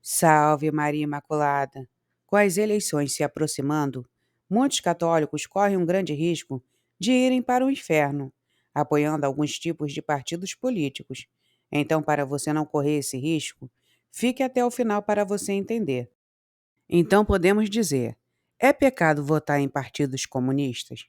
Salve Maria Imaculada! Com as eleições se aproximando, muitos católicos correm um grande risco de irem para o inferno, apoiando alguns tipos de partidos políticos. Então, para você não correr esse risco, fique até o final para você entender. Então, podemos dizer: é pecado votar em partidos comunistas?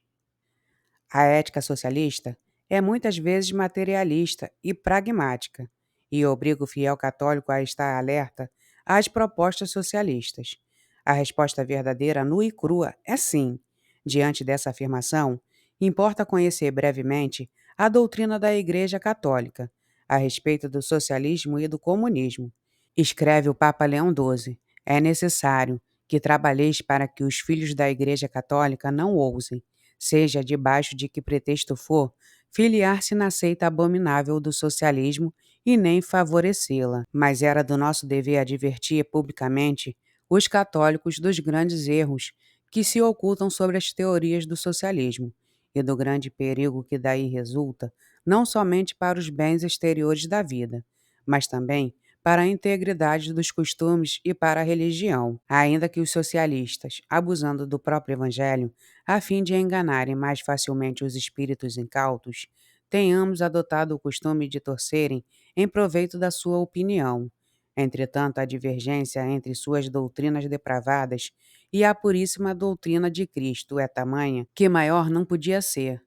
A ética socialista é muitas vezes materialista e pragmática, e obriga o fiel católico a estar alerta às propostas socialistas. A resposta verdadeira, nua e crua, é sim. Diante dessa afirmação, importa conhecer brevemente a doutrina da Igreja Católica a respeito do socialismo e do comunismo. Escreve o Papa Leão XII: é necessário que trabalheis para que os filhos da Igreja Católica não ousem, seja debaixo de que pretexto for, filiar-se na seita abominável do socialismo e nem favorecê-la. Mas era do nosso dever advertir publicamente os católicos dos grandes erros que se ocultam sobre as teorias do socialismo e do grande perigo que daí resulta, não somente para os bens exteriores da vida, mas também para a integridade dos costumes e para a religião, ainda que os socialistas, abusando do próprio evangelho, a fim de enganarem mais facilmente os espíritos incautos, tenhamos adotado o costume de torcerem em proveito da sua opinião. Entretanto, a divergência entre suas doutrinas depravadas e a puríssima doutrina de Cristo é tamanha que maior não podia ser,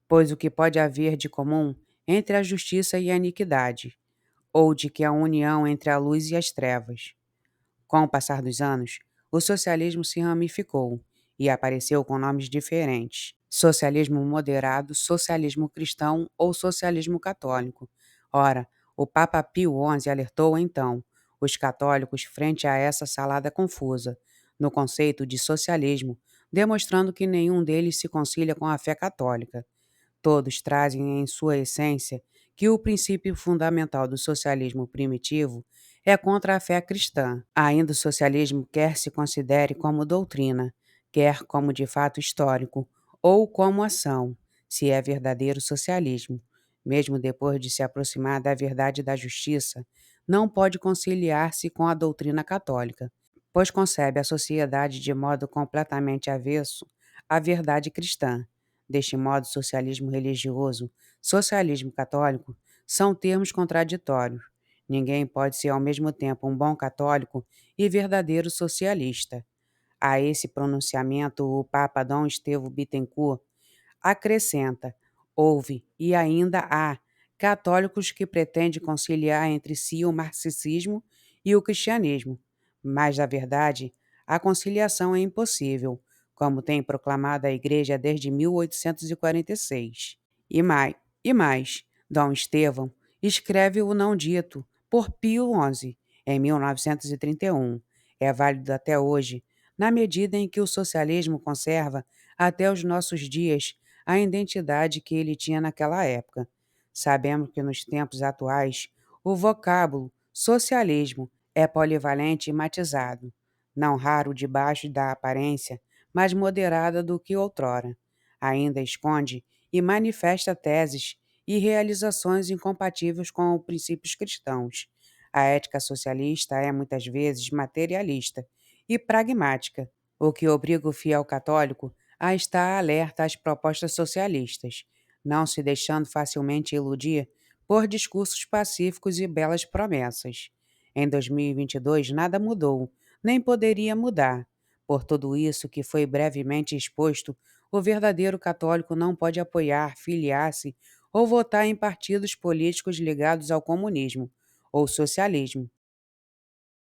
pois o que pode haver de comum entre a justiça e a iniquidade, ou de que a união entre a luz e as trevas. Com o passar dos anos, o socialismo se ramificou e apareceu com nomes diferentes: socialismo moderado, socialismo cristão ou socialismo católico. Ora, o Papa Pio XI alertou então os católicos frente a essa salada confusa, no conceito de socialismo, demonstrando que nenhum deles se concilia com a fé católica. Todos trazem em sua essência que o princípio fundamental do socialismo primitivo é contra a fé cristã. Ainda o socialismo quer se considere como doutrina, quer como de fato histórico, ou como ação, se é verdadeiro socialismo. Mesmo depois de se aproximar da verdade e da justiça, não pode conciliar-se com a doutrina católica, pois concebe a sociedade de modo completamente avesso à verdade cristã. Deste modo, socialismo religioso, socialismo católico são termos contraditórios. Ninguém pode ser ao mesmo tempo um bom católico e verdadeiro socialista. A esse pronunciamento, o Papa Dom Estevão Bittencourt acrescenta: houve e ainda há católicos que pretendem conciliar entre si o marxismo e o cristianismo, mas, na verdade, a conciliação é impossível, como tem proclamado a Igreja desde 1846. E mais, Dom Estevão escreve o não dito por Pio XI, em 1931. É válido até hoje, na medida em que o socialismo conserva, até os nossos dias, a identidade que ele tinha naquela época. Sabemos que nos tempos atuais, o vocábulo socialismo é polivalente e matizado, não raro debaixo da aparência mais moderada do que outrora. Ainda esconde e manifesta teses e realizações incompatíveis com os princípios cristãos. A ética socialista é muitas vezes materialista e pragmática, o que obriga o fiel católico a estar alerta às propostas socialistas, não se deixando facilmente iludir por discursos pacíficos e belas promessas. Em 2022 nada mudou, nem poderia mudar. Por tudo isso que foi brevemente exposto, o verdadeiro católico não pode apoiar, filiar-se ou votar em partidos políticos ligados ao comunismo ou socialismo,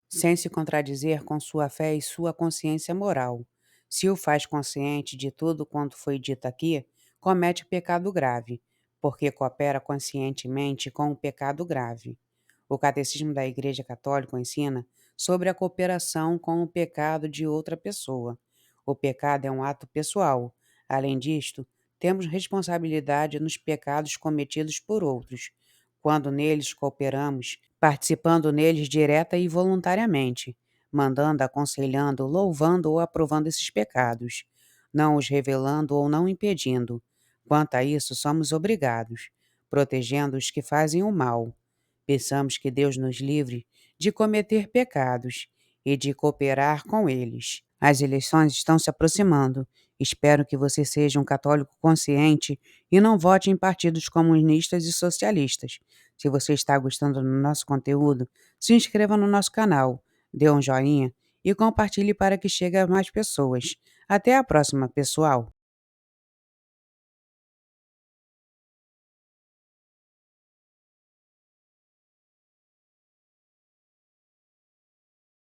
sem se contradizer com sua fé e sua consciência moral. Se o faz consciente de tudo quanto foi dito aqui, comete pecado grave, porque coopera conscientemente com o pecado grave. O Catecismo da Igreja Católica ensina sobre a cooperação com o pecado de outra pessoa. O pecado é um ato pessoal. Além disto, temos responsabilidade nos pecados cometidos por outros, quando neles cooperamos, participando neles direta e voluntariamente, mandando, aconselhando, louvando ou aprovando esses pecados, não os revelando ou não impedindo. Quanto a isso, somos obrigados, protegendo os que fazem o mal. Peçamos que Deus nos livre de cometer pecados e de cooperar com eles. As eleições estão se aproximando. Espero que você seja um católico consciente e não vote em partidos comunistas e socialistas. Se você está gostando do nosso conteúdo, se inscreva no nosso canal, dê um joinha e compartilhe para que chegue a mais pessoas. Até a próxima, pessoal!